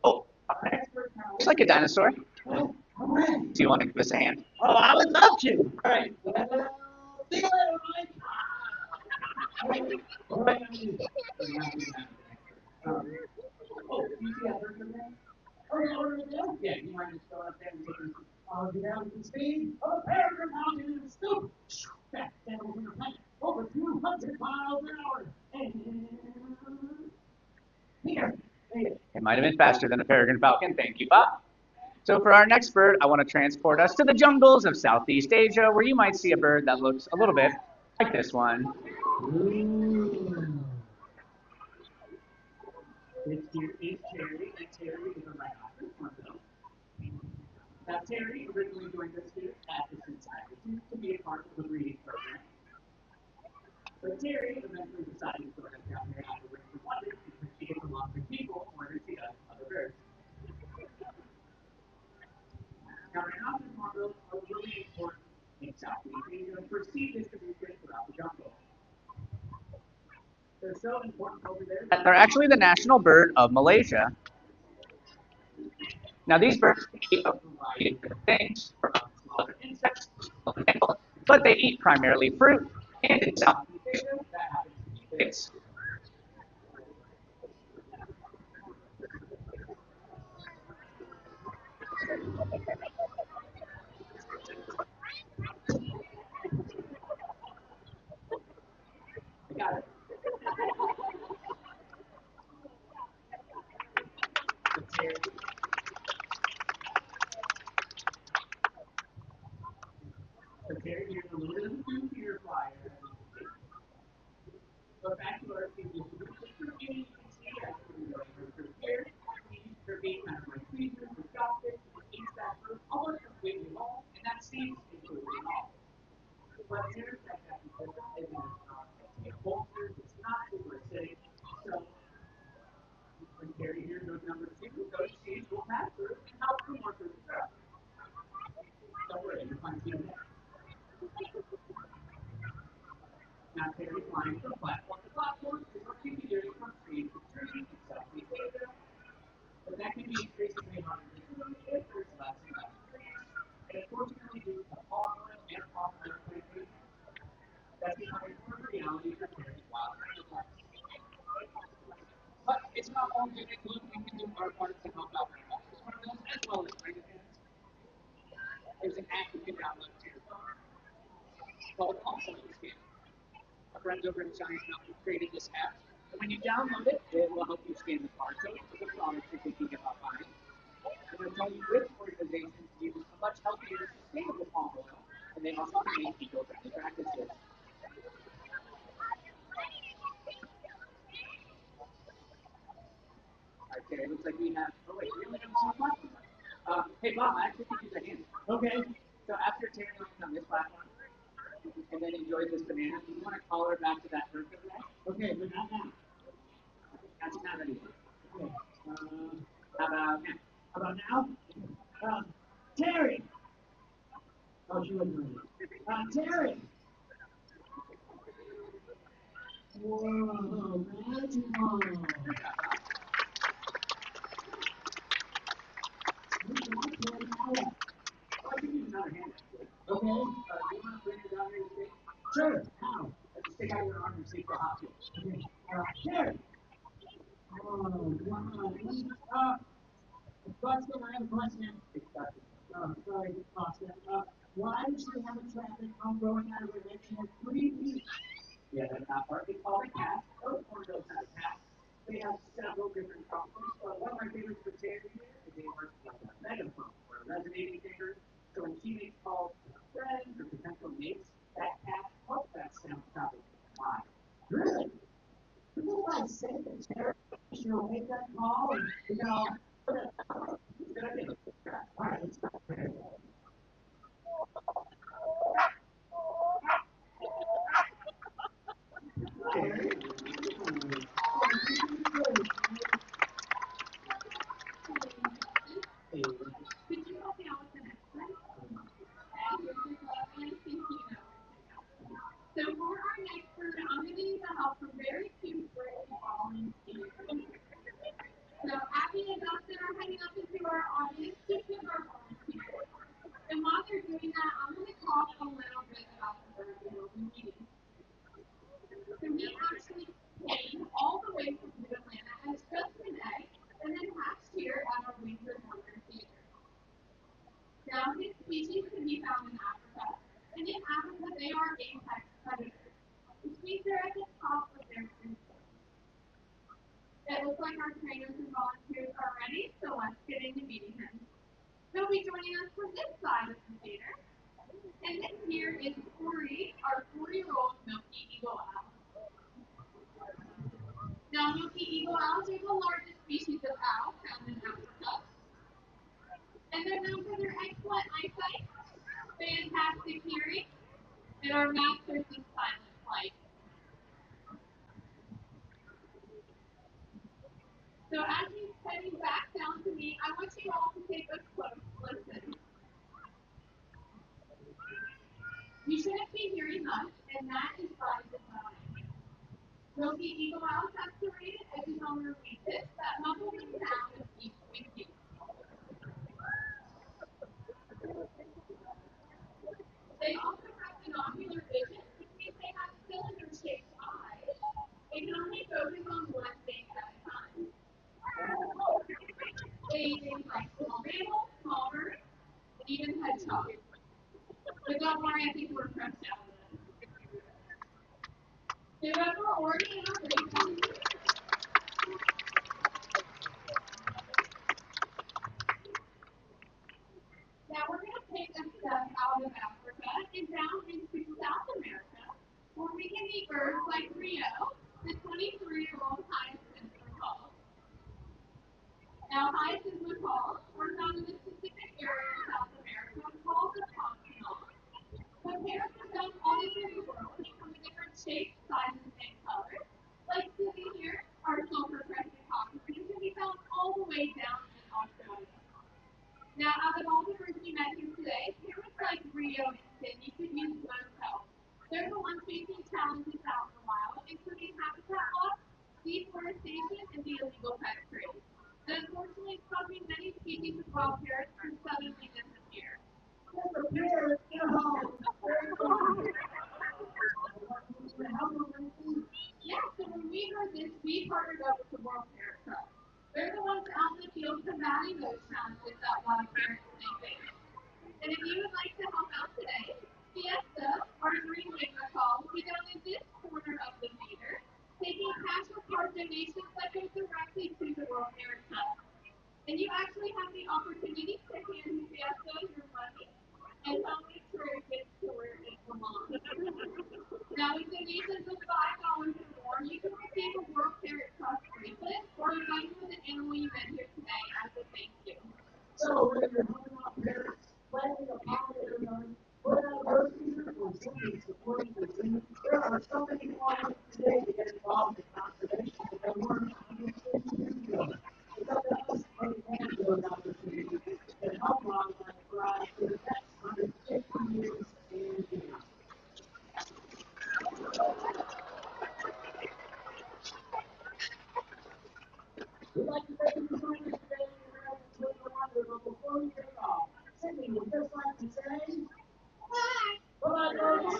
Speaker 2: Oh, okay. It's like a dinosaur.
Speaker 6: Oh, all right.
Speaker 2: Do you want to give us a hand?
Speaker 6: Oh, I would love to. All right. See you later, Mike. All right.
Speaker 2: Oh, you see that bird there? Yeah, you might just go up there and take
Speaker 6: I'll get out to speed of a peregrine falcon in a scoop. That settles in the planet over 200 miles an hour. And here.
Speaker 2: It might have been faster than a peregrine falcon. Thank you, Bob. So for our next bird, I want to transport us to the jungles of Southeast Asia, where you might see a bird that looks a little bit like this one.
Speaker 6: This here is Terry, and Terry is a rhinoceros hornbill. Now, Terry originally joined us here at the Cincinnati Zoo to be a part of the breeding program. But Terry eventually decided to join us down here at the Range of Wonders because she gets along with people more than she does other birds. Now, rhinoceros hornbills are really important in Southeast Asia for seed distribution throughout the jungle. They're so important over there
Speaker 2: They're actually the national bird of Malaysia. Now, these birds eat a variety of different things, from smaller insects to mammals, but they eat primarily fruit, and in Southeast Asia, that happens to be figs. I got it.
Speaker 6: So Terry, here's a little bit of a food for your flyer. But back to our seed distribution. You can see as we go here, her beak kind of like tweezers, her scalp
Speaker 2: number 2, those seeds will pass through and help you more through the grow. Don't worry, you're fine to do that. Now, Terry climbs from platform to platform, working to do from tree to tree, self-behavior. But that can be increasingly harder to do if there's less and less trees. And unfortunately, due to the palm oil and palm oil plantation, that's becoming more of a reality for Terry's wildlife. But it's not all good and gloom. We can do our part to help out our office partners as well as bring it in. There's an app you can download to your phone called Also Scan. Our friends over in Science Mountain created this app. And when you download it, it will help you scan the barcode of the products you're thinking about buying. And it'll tell you which organizations use a much healthier, sustainable palm oil, and they also create eco-friendly practices. Okay, it looks like we have. Oh wait, we only have one platform. Hey Bob, I actually think you a hand. Okay. So after Terry lands on this platform and then enjoys this banana, you want to call her back to that bird over there? Okay, but not now. That's not ready. Okay. How about now? How about now? Terry. Oh, she wasn't ready. Terry. Whoa, magical. I can use another hand. Okay. Do you want to bring it down here to stick? Sure. How? Just stick out your arm and see for hot tools. Okay. Here. Oh, wow. Question, I have a question. Oh, sorry, Costa. Why does she have a traffic cone going out of her head? She has 3 feet. Yeah, that's not part. It's called a cat. Those cornrows have a cat. They have several different functions. But one of my favorites for Terry here is they work like a megaphone or a resonating figure. So when she makes calls to her friends or potential mates, that cat helps that sound travel to the mind. Really? People like say that Terry she'll make that call and good idea. All right, let's go. Terry?
Speaker 5: Could you help me out with the next one? Okay, this is what I think you know. So for our next word, I'm going to need the help from very cute brave volunteers. So Abby and Dustin are heading up into our audience to pick our volunteers. And while they're doing that, I'm going to talk a little bit about the bird we will be meeting. So he actually came all the way from Atlanta as just an egg and then hatched here at our Winter Wonder Theater. Now, his species can be found in Africa, and in Africa they are apex predators, which means they're at the top of their food chain. It looks like our trainers and volunteers are ready, so let's get into meeting him. He'll be joining us from this side of the theater, and then here is Corey, our 4-year-old milky eagle owl. Now, milky eagle owls are the largest species of owl found in Africa, and they're known for their excellent eyesight, fantastic hearing, and are masters of silent flight. So as he's heading back down to me, I want you all to take a close listen. You shouldn't be hearing much, and that is by design. Milky eagle owls have serrated edges on their wingtips that muffle the sound of each wingbeat. They also have binocular vision, which means they have cylinder-shaped eyes. They can only focus on one thing at a time. They eat things like small mammals, small birds, and even hedgehogs. But don't worry, I think we're pressed out of it. Whoever already in our race. Now we're going to take a step out of Africa and down into South America, where we can meet birds like Rio, the 23-year-old hyacinth macaw. Now hyacinth macaws are found in the specific area of South America called the continent. But parrots are found all over the world and come in different shapes, sizes, and colors. Like Susie here, our silver-crested cockatoo can be found all the way Now, out of all the birds you met here today, parents like Rio and Cindy could use most help. They're the ones facing challenges out in the wild, including habitat loss, deforestation, and the illegal pet trade. That unfortunately is causing many species of wild parrots to suddenly disappear.
Speaker 6: Disappear, get home.
Speaker 5: Yeah, so when we heard this, we partnered up with the World Parrot Trust. They're the ones out in the field combating those challenges that wild parrots may face. And if you would like to help out today, Fiesta, our green wing call, will be down in this corner of the theater, taking cash or card donations that go directly to the World Parrot Trust. And you actually have the opportunity to hand Fiesta your money and help make sure it gets to where it belongs. Now, with donations of $5 or more, you can receive a World Parrot Trust bracelet or a bite with an animal you met here today as a thank you.
Speaker 6: So when you're home out there, planning a holiday, put out bird feeder or simply supporting the zoo, there are so many ways today to get involved in conservation that we're interested in doing. It's up to us to take advantage of those opportunities and help wildlife thrive for the next 150 years and beyond. We'd like to thank you for joining us today in your presence with the wonder, but before we take off, Cindy would just like to say, bye, folks.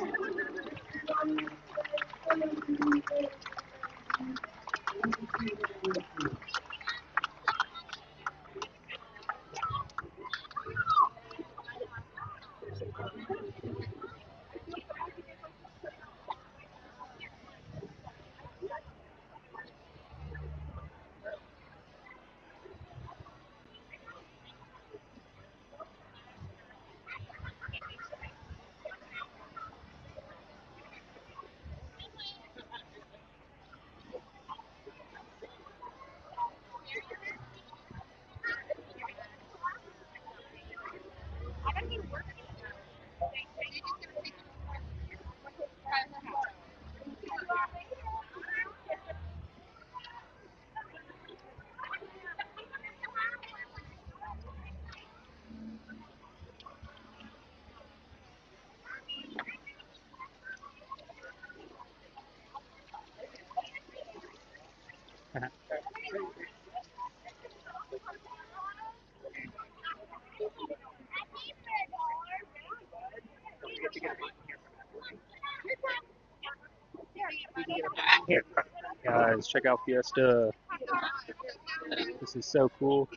Speaker 1: Guys, check out Fiesta. This is so cool.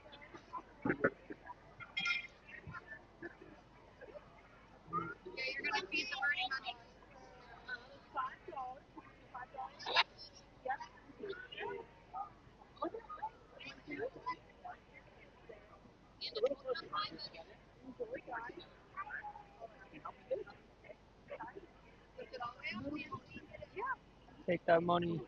Speaker 1: Take that money.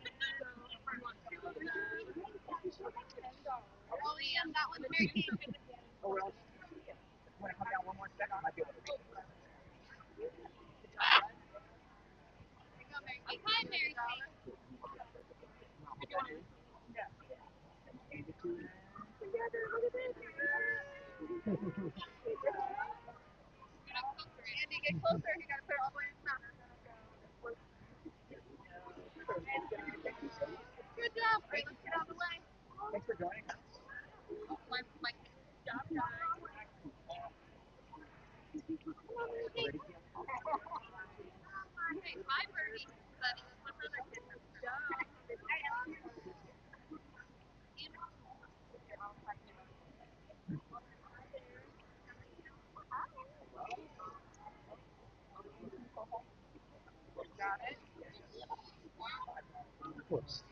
Speaker 1: Of course.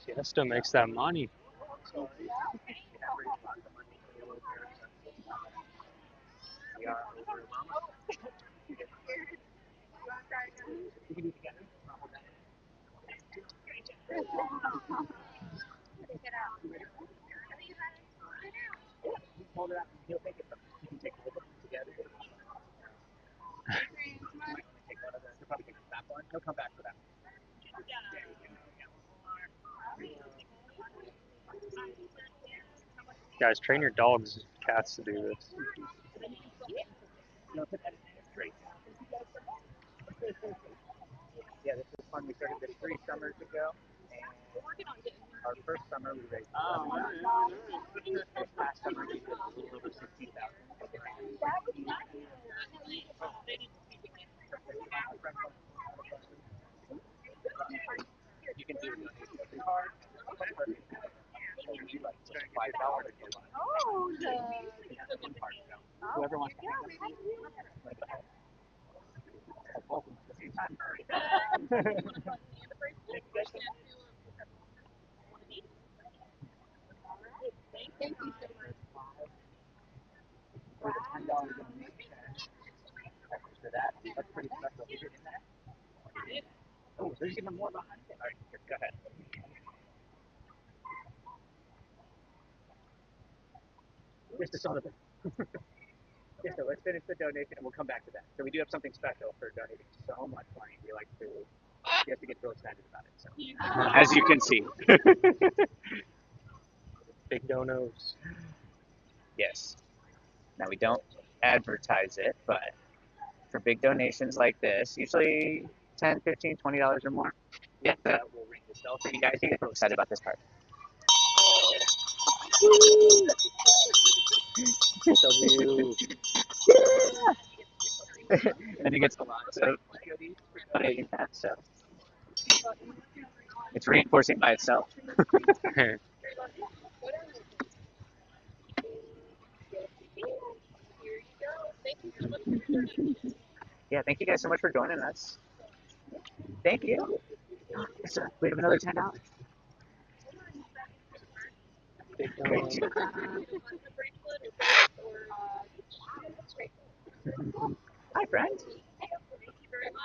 Speaker 1: Fiesta makes that money.
Speaker 2: probably take that one. He'll come back for that.
Speaker 1: Guys, train your dogs, cats to do this.
Speaker 2: Great. Yeah, this is fun. We started this 3 summers ago, and our first summer we raised. This last summer we did a little over 60,000. You can do it card. $5. Whoever wants to hang with a $10 donation. For that, that's pretty special. Is it in that? Oh, there's even more behind it. All right, here, go ahead. Just to some of it. Yeah, so let's finish the donation and we'll come back to that. So we do have something special for donating so much money. We like to, you have to get so excited about it. So, as you can see.
Speaker 1: Big donos.
Speaker 2: Yes. Now we don't advertise it, but for big donations like this, usually $10, $15, $20 or more. Yeah, that will ring the bell for you guys. You get so excited about this card.
Speaker 1: W.
Speaker 2: And he gets a lot of donating that, so it's reinforcing by itself. Yeah, thank you guys so much for joining us. Thank you. Yes, sir. We have another $10. Great. Hi, friend.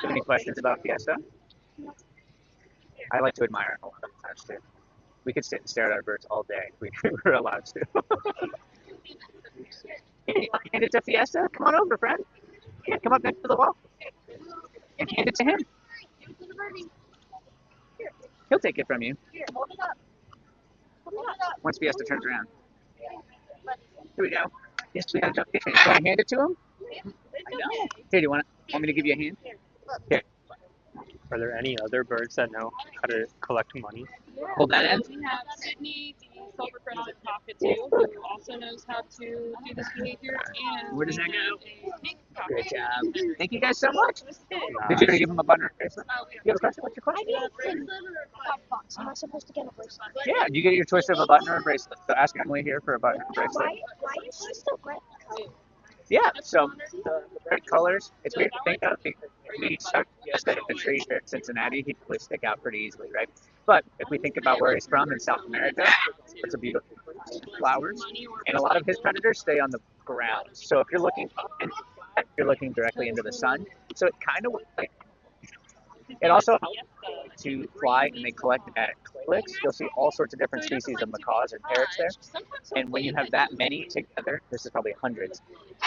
Speaker 2: Any questions about Fiesta? I like to admire a lot of times too. We could sit and stare at our birds all day if we were allowed to. Hand it to Fiesta. Come on over, friend. Yeah, come up next to the wall and hand it to him. He'll take it from you. Once Fiesta turns around. Here we go. Yes, we got a jump. Can I hand it to him? I know. Here, do you want me to give you a hand? Here.
Speaker 1: Are there any other birds that know how to collect money?
Speaker 2: Hold that end.
Speaker 3: We have Sydney, the silver-crested cockatoo, who also knows how to do this behavior, and
Speaker 2: Where does
Speaker 3: we
Speaker 2: that
Speaker 3: have
Speaker 2: go?
Speaker 3: a pink
Speaker 2: Great
Speaker 3: cockatoo.
Speaker 2: job. Thank you guys so much.
Speaker 1: Nice.
Speaker 2: Did you give him a button or a bracelet? You have a question? What's your question?
Speaker 7: Am I supposed to get a bracelet?
Speaker 2: Yeah, you get your choice of a button or a bracelet. So ask Emily here for a button or a bracelet.
Speaker 7: Why is she so red?
Speaker 2: Yeah, so the bright colors, it's weird to think of because we stuck Fiesta in the tree here in Cincinnati, he'd really stick out pretty easily, right? But if we think about where he's from in South America, it's a beautiful flowers, and a lot of his predators stay on the ground. So if you're looking up and you're looking directly into the sun, so it kind of looks like it also helps to fly, and they collect at clicks. You'll see all sorts of different species of macaws and parrots there. And when you have that many together, this is probably hundreds,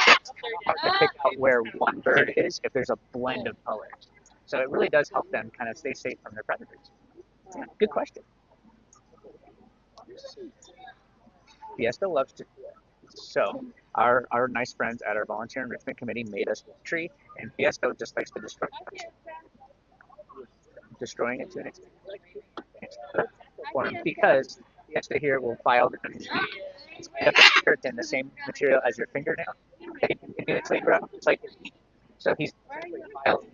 Speaker 2: it's hard to pick out where one bird is if there's a blend of colors. So it really does help them kind of stay safe from their predators. Yeah, good question. Fiesta loves to. So our nice friends at our volunteer enrichment committee made us this tree, and Fiesta just likes to destroy it. Destroying it to an extent. Because Fiesta here will file the tree. It's made up of keratin, the same material as your fingernail. It's like so he's filed.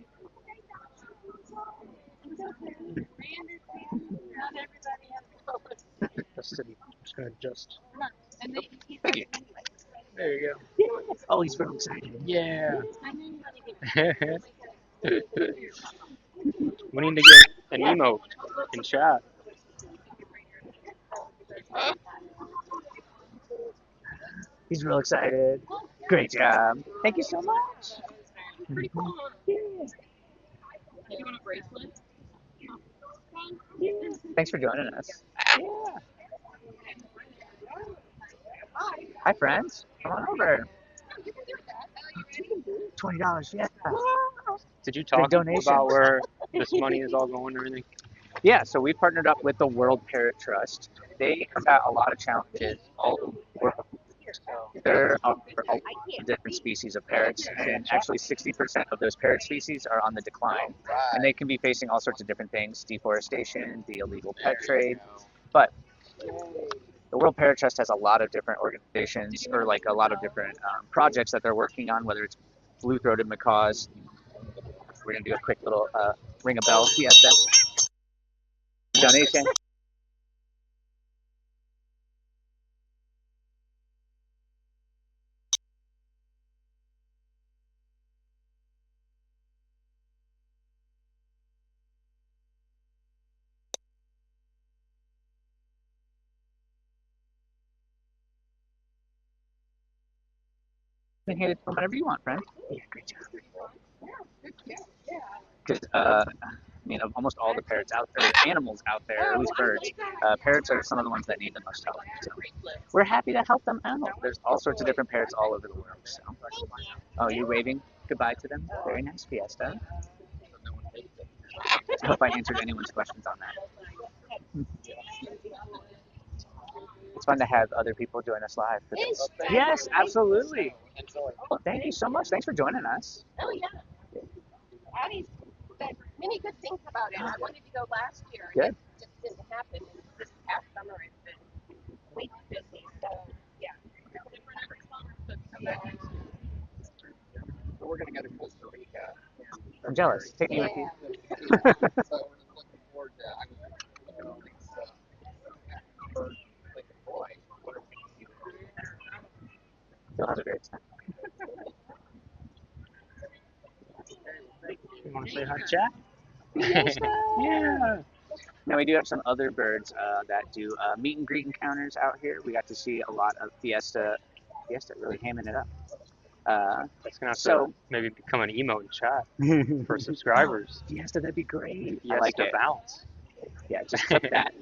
Speaker 1: I'm just gonna adjust.
Speaker 2: There you go. Oh, he's real excited.
Speaker 1: Yeah. We need to get an emote in chat.
Speaker 2: He's real excited. Great job. Thank you so much.
Speaker 3: Pretty cool.
Speaker 2: Yeah.
Speaker 3: You want a bracelet?
Speaker 2: Thanks for joining us. Yeah. Hi, friends. Come on over. $20. Yeah.
Speaker 1: Did you talk
Speaker 2: donations.
Speaker 1: about where this money is all going or anything?
Speaker 2: Yeah, so we partnered up with the World Parrot Trust. They have got a lot of challenges all over the world. There are different species of parrots, and actually 60% of those parrot species are on the decline. And they can be facing all sorts of different things, deforestation, the illegal pet trade. But the World Parrot Trust has a lot of different organizations, or like a lot of different projects that they're working on, whether it's blue-throated macaws. We're going to do a quick little ring a bell fiesta. Donation. You can hit it from whatever you want, friend. Yeah, great job. Because I mean, of almost all the parrots out there, animals out there, at least birds, parrots are some of the ones that need the most help. So we're happy to help them out. There's all sorts of different parrots all over the world. So, oh, you're waving goodbye to them. Very nice, Fiesta. I hope I answered anyone's questions on that. It's fun to have other people join us live for this. Yes, absolutely. Oh, thank you so much. Thanks for joining us.
Speaker 5: Oh yeah. Addie's said many good things about it. I wanted to go last year.
Speaker 2: Good.
Speaker 5: It just didn't happen. This past summer it's been way too busy. So yeah.
Speaker 8: We're gonna go to Costa Rica.
Speaker 2: I'm jealous. Take me with you.
Speaker 8: So we're just looking forward to. I mean, you know, it's like a boy. What are we doing?
Speaker 2: You'll have a great time.
Speaker 1: You want to say hi to chat?
Speaker 2: Yeah. Now we do have some other birds that do meet and greet encounters out here. We got to see a lot of Fiesta really hamming it up.
Speaker 1: That's gonna have
Speaker 2: So-
Speaker 1: to maybe become an emote chat for subscribers.
Speaker 2: Fiesta, that'd be great. I
Speaker 1: Yes,
Speaker 2: like
Speaker 1: to
Speaker 2: it.
Speaker 1: bounce.
Speaker 2: Yeah, just clip that.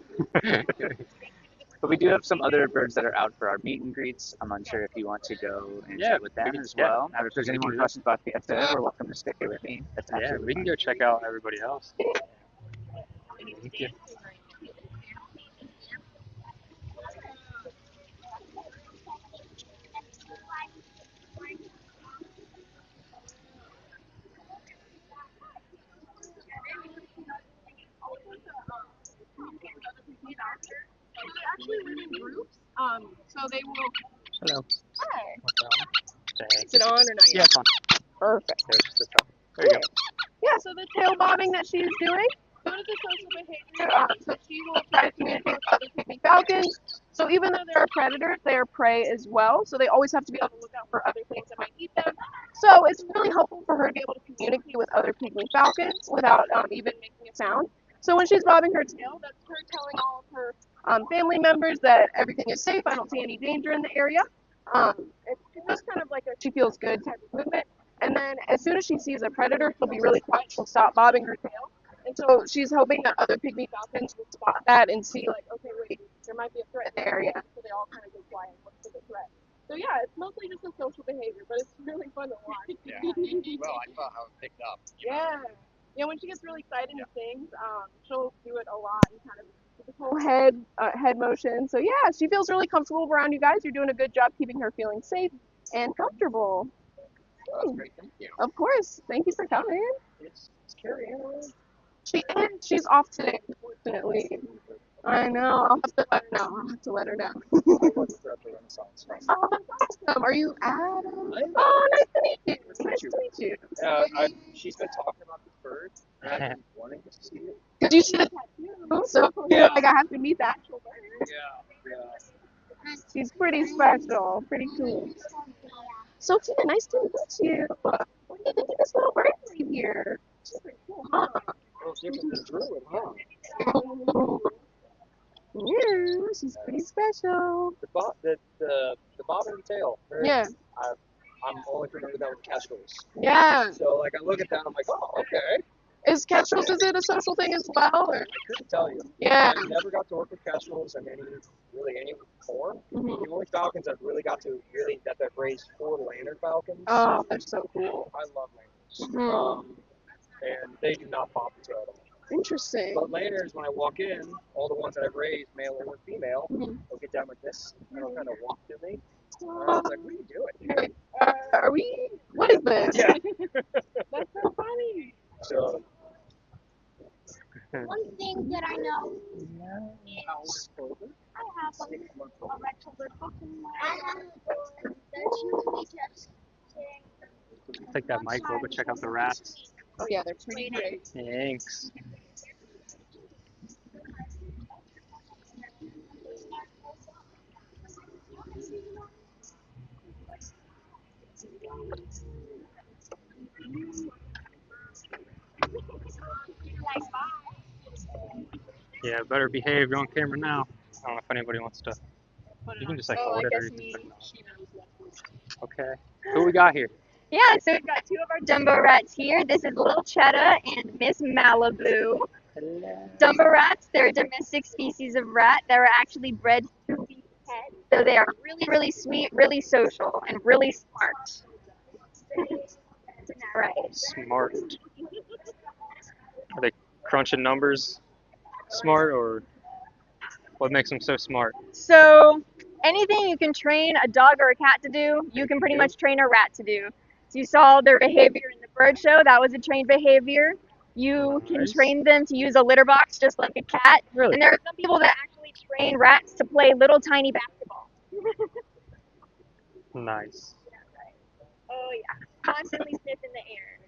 Speaker 2: But we do have some other birds that are out for our meet and greets. I'm unsure if you want to go and
Speaker 1: Yeah,
Speaker 2: chat with
Speaker 1: we
Speaker 2: them
Speaker 1: can-
Speaker 2: as
Speaker 1: yeah.
Speaker 2: well. Now, if there's any more questions about Fiesta, we're welcome to stick it with me. That's
Speaker 1: Yeah,
Speaker 2: absolutely
Speaker 1: we can
Speaker 2: fine.
Speaker 1: go check out everybody else. Thank you.
Speaker 5: Actually live in groups. So they will.
Speaker 1: Hello.
Speaker 5: Hi.
Speaker 1: Thank
Speaker 5: Is it on or not
Speaker 1: Yeah,
Speaker 5: yet?
Speaker 1: it's on.
Speaker 5: Perfect.
Speaker 1: There's just a couple. There you go.
Speaker 5: Yeah, so the tail bobbing that she's doing, so is a social behavior. So she will try to communicate with other pygmy falcons. So even though they're predators, they are prey as well. So they always have to be able to look out for other things that might eat them. So it's really helpful for her to be able to communicate with other pygmy falcons without even making a sound. So when she's bobbing her tail, that's her telling all of her family members that everything is safe. I don't see any danger in the area. It's just kind of like a she feels good type of movement. And then as soon as she sees a predator, she'll be really quiet. She'll stop bobbing her tail. And so she's hoping that other pygmy falcons will spot that and see, like, okay, wait, there might be a threat in the area. So they all kind of go quiet and look for the threat. So yeah, it's mostly just a social behavior, but it's really fun to watch.
Speaker 8: Yeah. Well, I saw how it picked up.
Speaker 5: Yeah. Yeah, when she gets really excited and sings, she'll do it a lot and kind of do this whole head motion. So yeah, she feels really comfortable around you guys. You're doing a good job keeping her feeling safe and comfortable.
Speaker 8: That's great. Thank you.
Speaker 5: Of course. Thank you for coming.
Speaker 8: It's scary.
Speaker 5: She's off today, unfortunately. I know. I'll have to let her know. I'll have to let her know.
Speaker 8: I was at the Renaissance.
Speaker 5: Oh, that's awesome. Are you Adam? Oh, nice to meet you. Nice to meet you.
Speaker 8: She's been talking about this bird, and I've been wanting to see it.
Speaker 5: Did you see the tattoo? So
Speaker 8: Yeah.
Speaker 5: like I have to meet the actual bird.
Speaker 8: Yeah.
Speaker 5: She's pretty special. Pretty cool. Sophia, nice to meet you. What do you think of this little bird right here? She's pretty cool, huh?
Speaker 8: Well, different than Druid, huh?
Speaker 5: Yeah, she's pretty special.
Speaker 8: The bob and tail.
Speaker 5: Yeah.
Speaker 8: I'm only familiar with that with kestrels.
Speaker 5: Yeah.
Speaker 8: So like I look at that, I'm like, oh, okay.
Speaker 5: Is kestrels, is it a social thing as well? Or?
Speaker 8: I couldn't tell you.
Speaker 5: Yeah.
Speaker 8: I never got to work with kestrels in any form.
Speaker 5: Mhm.
Speaker 8: The only falcons I've really got to that I've raised 4 lantern falcons.
Speaker 5: Oh, they're so cool.
Speaker 8: I love lanterns.
Speaker 5: Mhm.
Speaker 8: and they do not paw patrol at all.
Speaker 5: Interesting.
Speaker 8: But later, is when I walk in, all the ones that I've raised, male or female,
Speaker 5: Mhm.
Speaker 8: they'll get down like this, and they'll kind of walk to me. And I was like, what are you doing?
Speaker 5: Are we? What is this?
Speaker 8: Yeah.
Speaker 5: That's so funny.
Speaker 8: So,
Speaker 7: One thing that I know is I have a red covered book in my that's usually just saying
Speaker 1: Take that mic over, check out the rats.
Speaker 5: Oh yeah, they're pretty great.
Speaker 1: Thanks. Yeah, better behave. You're on camera now. I don't know if anybody wants to. You can just like
Speaker 5: Oh,
Speaker 1: hold
Speaker 5: I
Speaker 1: it or
Speaker 5: guess
Speaker 1: you
Speaker 5: me.
Speaker 1: can like, okay. Who we got here?
Speaker 5: Yeah, so we've got two of our Dumbo rats here. This is Little Cheddar and Miss Malibu. Dumbo rats, they're a domestic species of rat that were actually bred to be pets. So they are really, really sweet, really social, and really smart. Isn't that right?
Speaker 1: Smart. Are they crunching numbers smart, or what makes them so smart?
Speaker 5: So anything you can train a dog or a cat to do, you can pretty much train a rat to do. So you saw their behavior in the bird show. That was a trained behavior. You can
Speaker 1: Nice.
Speaker 5: train them to use a litter box just like a cat.
Speaker 4: Really?
Speaker 5: And there are some people that actually train rats to play little tiny basketball.
Speaker 1: Nice.
Speaker 5: Oh yeah, constantly sniff in the air.